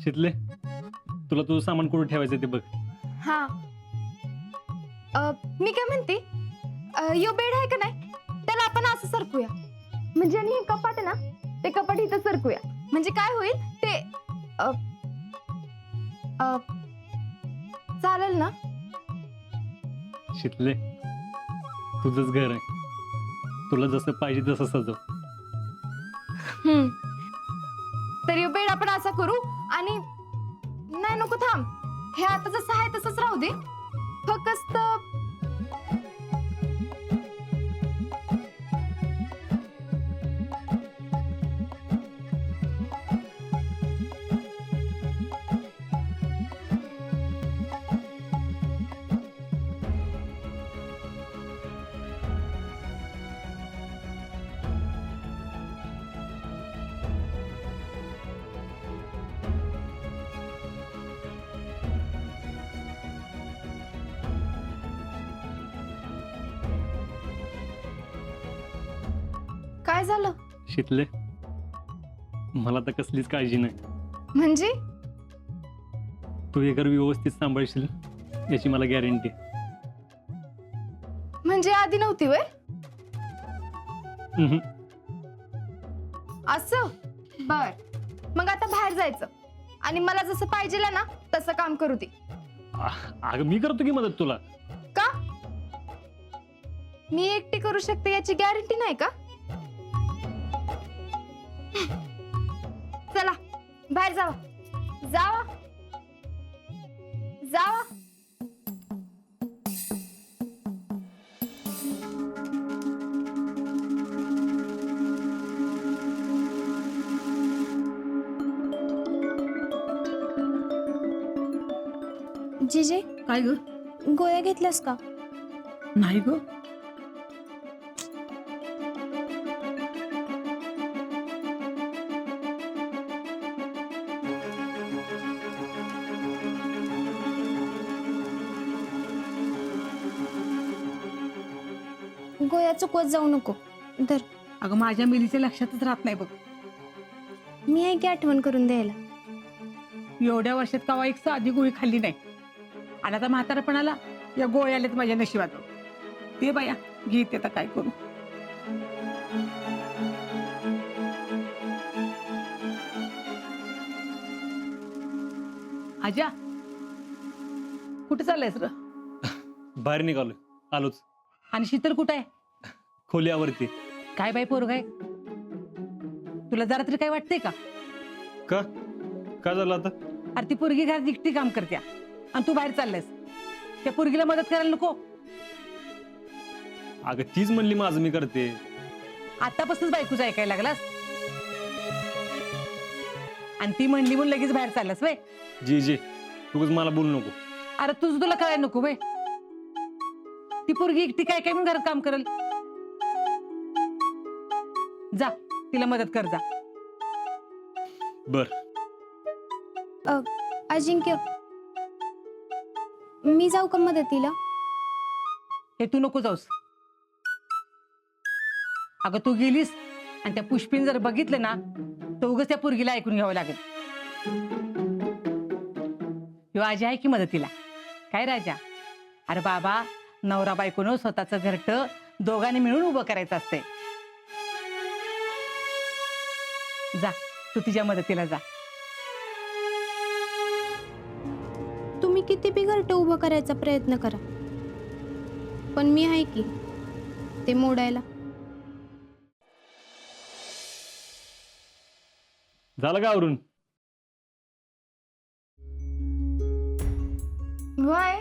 शितले, तुला तुझं सामान कुठे ठेवायचं ते बघ. हा. मी काय म्हणते, यो बेड आहे का नाही, त्याला आपण असं सरकूया. म्हणजे आणि हे कपाट आहे ना, ते कपाट इथं सरकूया. म्हणजे काय होईल ते चालेल ना? शितले, तुझंच घर आहे, तुला जसं पाहिजे तसं सजव. तर यो बेड आपण असा करू. आणि नाही, नको, थांब. हे आता जसं आहे तसंच राहू दे. फक्त काय झालं? शितले, मला तर कसलीच काळजी नाही. म्हणजे तू हे घर व्यवस्थित सांभाळशील याची मला गॅरंटी. म्हणजे आधी नव्हती वय असं? बर, मग आता बाहेर जायचं आणि मला जसं पाहिजे ना तसं काम करू दे. अगं मी करतो की मदत तुला. का? मी एकटी करू शकते याची गॅरंटी नाही का? चला बाहेर जावा, जावा, जावा. जिजे, काय ग? गोळ्या घेतल्यास का? नाही ग. गोळ्या चुकवत जाऊ नको. धर, अगं माझ्या मिलीच्या लक्षातच राहत नाही बघ. मी आहे की आठवण करून द्यायला. एवढ्या वर्षात कवा एक साधी गोळी खाल्ली नाही आणि आता म्हातारपणाला या गोळ्या आल्यात माझ्या नशिबात. ते बाया घेते, आता काय करू. आजा, कुठे चाललायस र? बाहेर निघालोय, आलोच. आणि शीतल कुठे आहे? खोल्यावरती. काय बाई पोरग आहे, तुला जरा तरी काय वाटतंय का? का काय झालं आता? अरे ती पोरगी घरात एकटी काम करत्या आणि तू बाहेर चाललायस. त्या पोरगीला मदत करायला नको? अगं तीच म्हणली माझं मी करते. आतापासूनच बायकोच ऐकायला लागलास आणि ती म्हणली म्हणून लगेच बाहेर चाललास वे? जी जी, तूच मला बोलू नको. अरे तुझं तुला कळायला नको वे? ती पोरगी एकटी काय काय म्हणून घरात काम करल. जा तिला मदत कर जा. बर. अजिंक्य, मी जाऊ का मदतीला? हे तू नको जाऊस. अगं तू गेलीस आणि त्या पुष्पीन जर बघितलं ना तर उगाच त्या पोरगीला ऐकून घ्यावं लागेल. ह्यो आजी आहे की मदतीला. काय राजा? अरे बाबा, नवरा बायकोनं स्वतःचं घरटं दोघांनी मिळून उभं करायचं असते. जा तू तिच्या मदतीला जा. तुम्ही किती बी घरटं उभं करायचा प्रयत्न करा, पण मी आहे की ते मोडायला. झालं का आवरून? वय,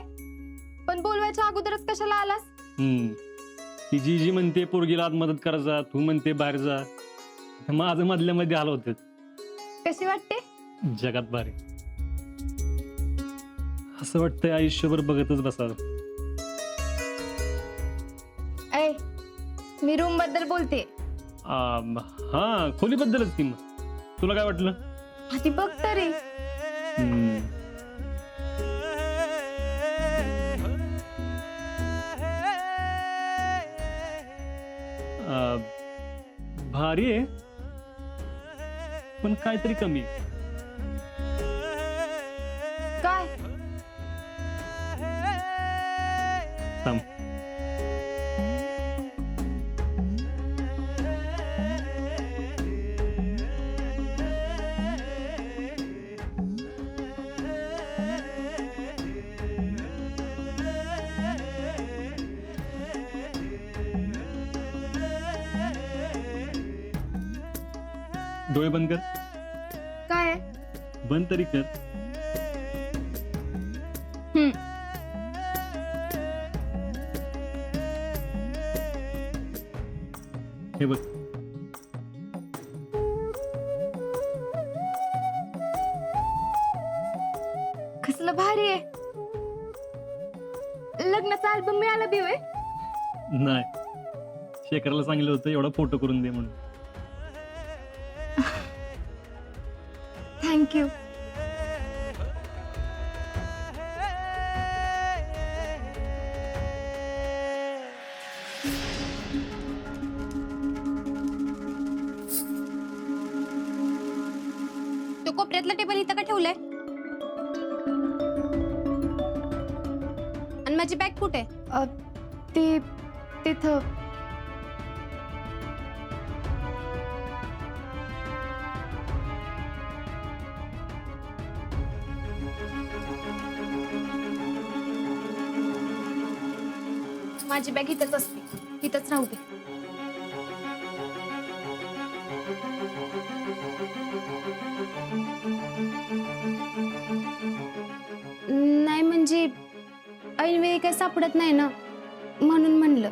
पण बोलवायच्या अगोदरच कशाला आलास? ती जी जी म्हणते पोरगीला आत मदत करायचा, तू म्हणते बाहेर जा. माझं मधल्या मध्ये आलं होतं. कशी वाटते? जगात भारी. असं वाटतंय आयुष्यभर बघतच बसावं. ऐ, मी रूम बद्दल बोलते. हा, खोलीबद्दलच की. मग तुला काय वाटलं? आधी बघ तरी. भारी आहे, पण काहीतरी कमी आहे. थांब. डोळे बंद कर. काय आहे? बंद तरी कर. हम्म. हे बघ. कसलं भारी आहे. लग्नाचा अल्बम मिळाला बी होय? नाही, शेखरला सांगितलं होतं एवढा फोटो करून दे म्हणून. थँक्यू. तो कोपऱ्यातला टेबल इथं का ठेवलाय? आणि माझी बॅग कुठे? ते तिथं. माझी बॅग इथंच असते, इथंच राहू दे. नाही म्हणजे ऐनवेळी काही सापडत नाही ना, म्हणून म्हणलं.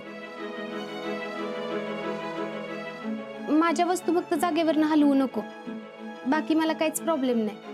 माझ्या वस्तू फक्त जागेवरनं हलवू नको, बाकी मला काहीच प्रॉब्लेम नाही.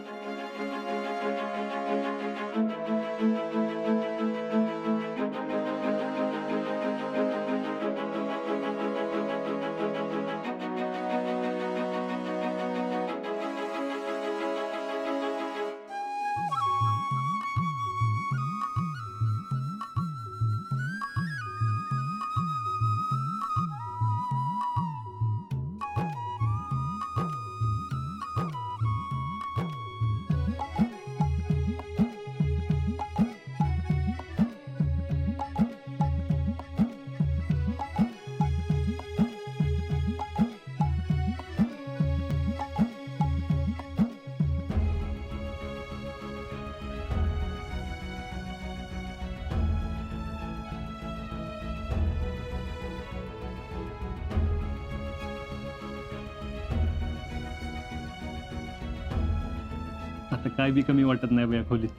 आता काय बी कमी वाटत नाही बया खोलीत.